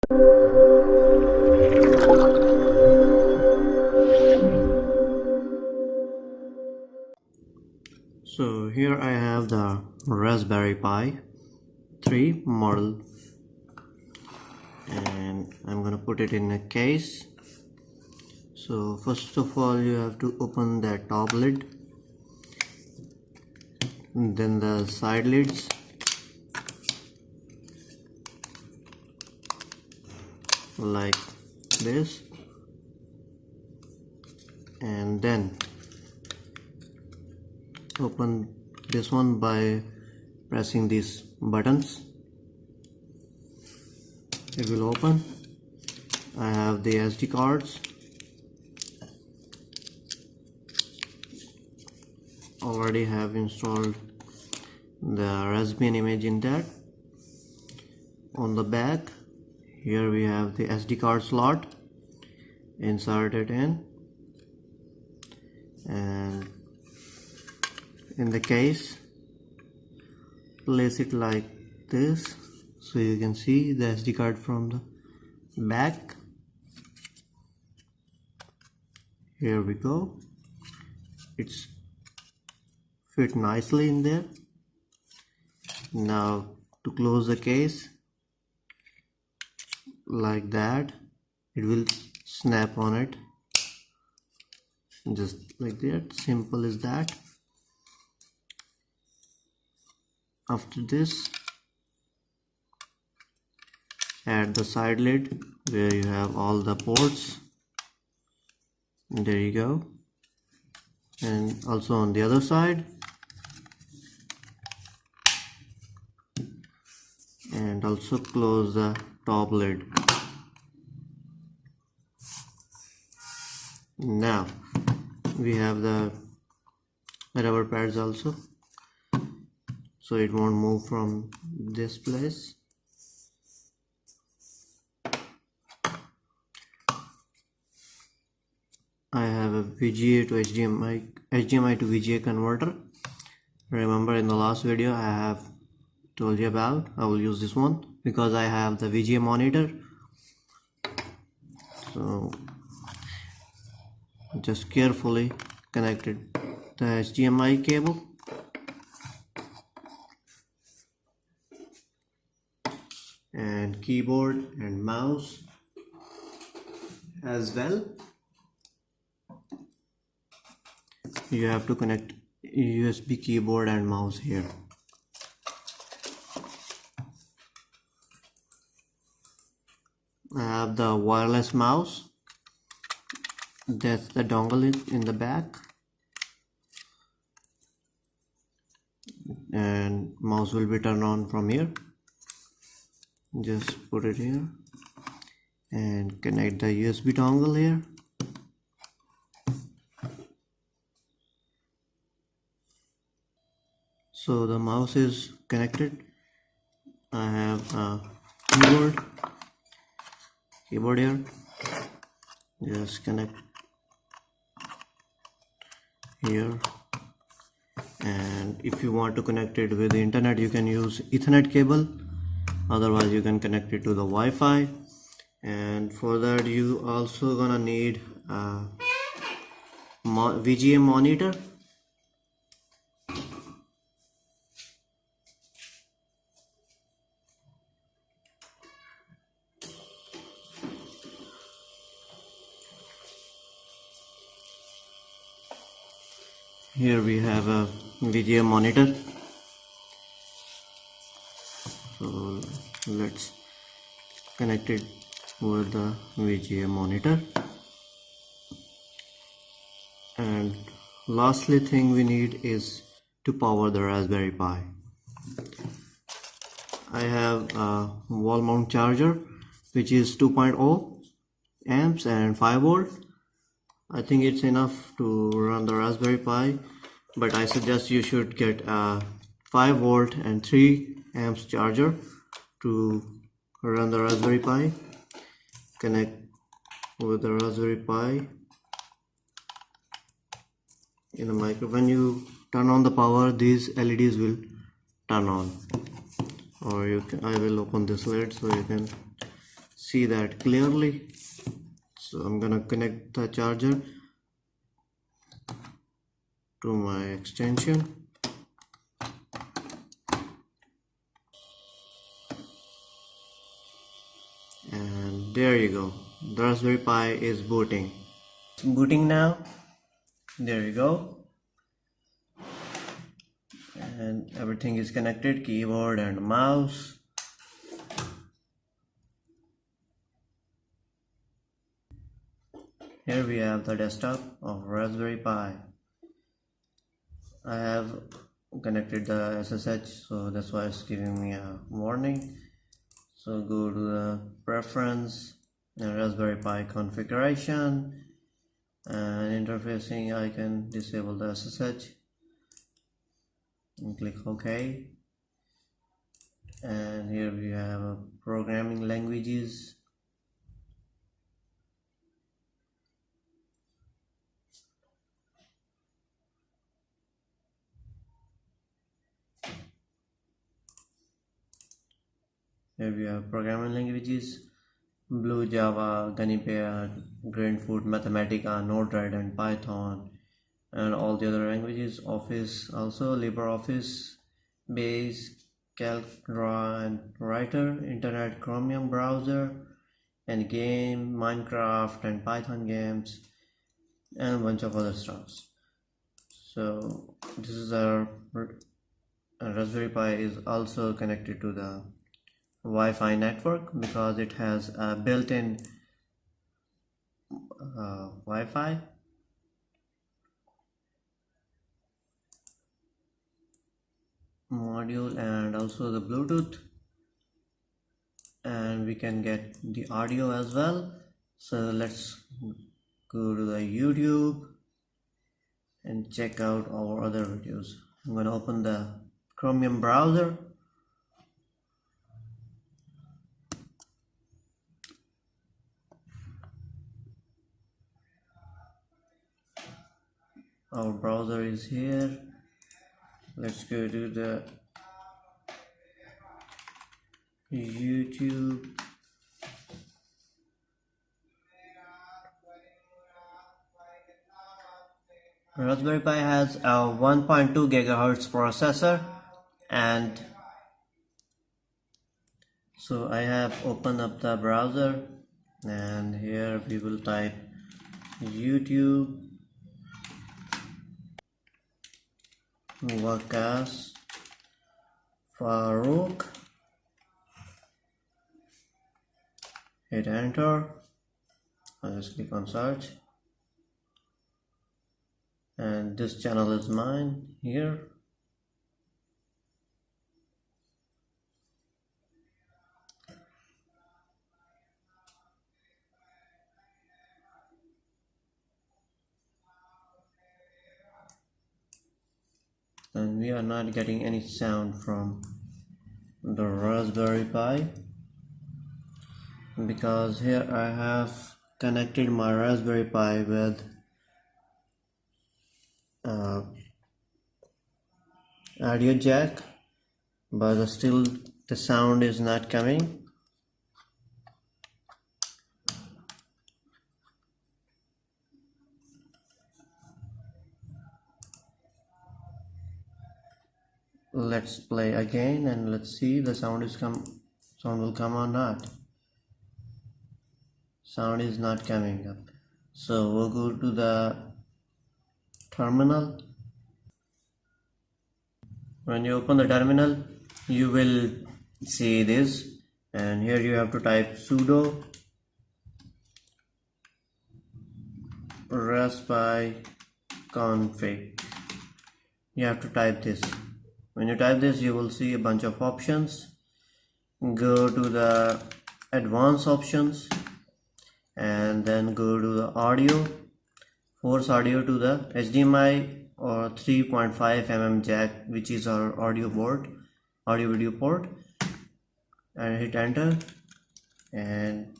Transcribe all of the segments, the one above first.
So here I have the Raspberry Pi 3 model, and I'm gonna put it in a case. So first of all, you have to open that top lid, then the side lids, like this, and then open this one by pressing these buttons. It will open. I have the SD cards already, have installed the Raspbian image in that. On the back here we have the SD card slot, insert it in, and in the case place it like this so you can see the SD card from the back. Here we go, it's fit nicely in there. Now to close the case, like that, it will snap on it, just like that, simple as that. After this, add the side lid where you have all the ports. There you go. And also on the other side, and also close the top lid. Now we have the rubber pads also, so it won't move from this place. I have a VGA to HDMI to VGA converter. Remember in the last video I have told you about, I will use this one because I have the VGA monitor. So just carefully connected the HDMI cable, and keyboard and mouse as well. You have to connect USB keyboard and mouse here. I have the wireless mouse, that's the dongle in the back, and mouse will be turned on from here. Just put it here and connect the USB dongle here. So the mouse is connected. I have a keyboard here. Just connect here, and if you want to connect it with the internet you can use Ethernet cable, otherwise you can connect it to the Wi-Fi. And for that you also gonna need a VGA monitor. Here we have a VGA monitor, so let's connect it with the VGA monitor. And lastly thing we need is to power the Raspberry Pi. I have a wall mount charger which is 2.0 amps and 5 volt. I think it's enough to run the Raspberry Pi, but I suggest you should get a 5 volt and 3 amps charger to run the Raspberry Pi. Connect with the Raspberry Pi in the micro. When you turn on the power, these LEDs will turn on, or I will open this lid so you can see that clearly. So I'm gonna connect the charger to my extension. And there you go, the Raspberry Pi is booting. It's booting now. There you go. And everything is connected, keyboard and mouse. Here we have the desktop of Raspberry Pi. I have connected the SSH, so that's why it's giving me a warning. So go to the preference and Raspberry Pi configuration, and interfacing I can disable the SSH and click OK. And here we have programming languages. Here we have programming languages: Blue, Java, Guinea, Grandfoot, Mathematica, Node-RED, and Python, and all the other languages. Office also, LibreOffice, Base, Calc, Draw, and Writer, Internet, Chromium browser, and game, Minecraft, and Python games, and a bunch of other stuffs. So this is our Raspberry Pi is also connected to the Wi-Fi network because it has a built-in Wi-Fi. Module and also the Bluetooth, and we can get the audio as well. So let's go to the YouTube and check out our other videos. I'm going to open the Chromium browser. Our browser is here. Let's go to the YouTube. Raspberry Pi has a 1.2 gigahertz processor, and so I have opened up the browser, and here we will type YouTube, Waqas, Farooq, hit enter. I'll just click on search, and this channel is mine here. And we are not getting any sound from the Raspberry Pi because here I have connected my Raspberry Pi with audio jack, but still the sound is not coming. Let's play again and let's see the sound will come or not. Sound is not coming up. So we'll go to the terminal. When you open the terminal, you will see this, and here you have to type sudo raspi config. You have to type this. When you type this, you will see a bunch of options. Go to the advanced options and then go to the audio. Force audio to the HDMI or 3.5 mm jack, which is our audio video port, and hit enter and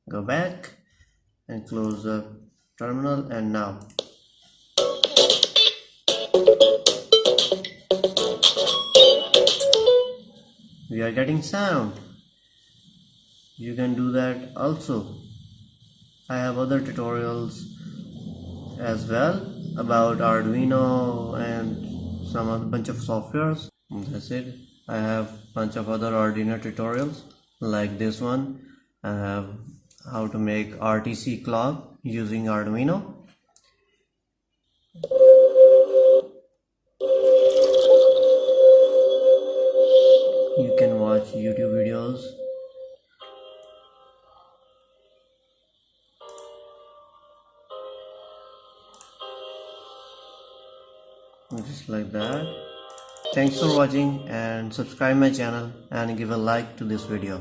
go back and close the terminal. And now we are getting sound. you can do that also. I have other tutorials as well about Arduino and some other bunch of softwares. That's it. I have bunch of other Arduino tutorials like this one. I have how to make RTC clock using Arduino. You can watch YouTube videos. Just like that. Thanks for watching and subscribe my channel and give a like to this video.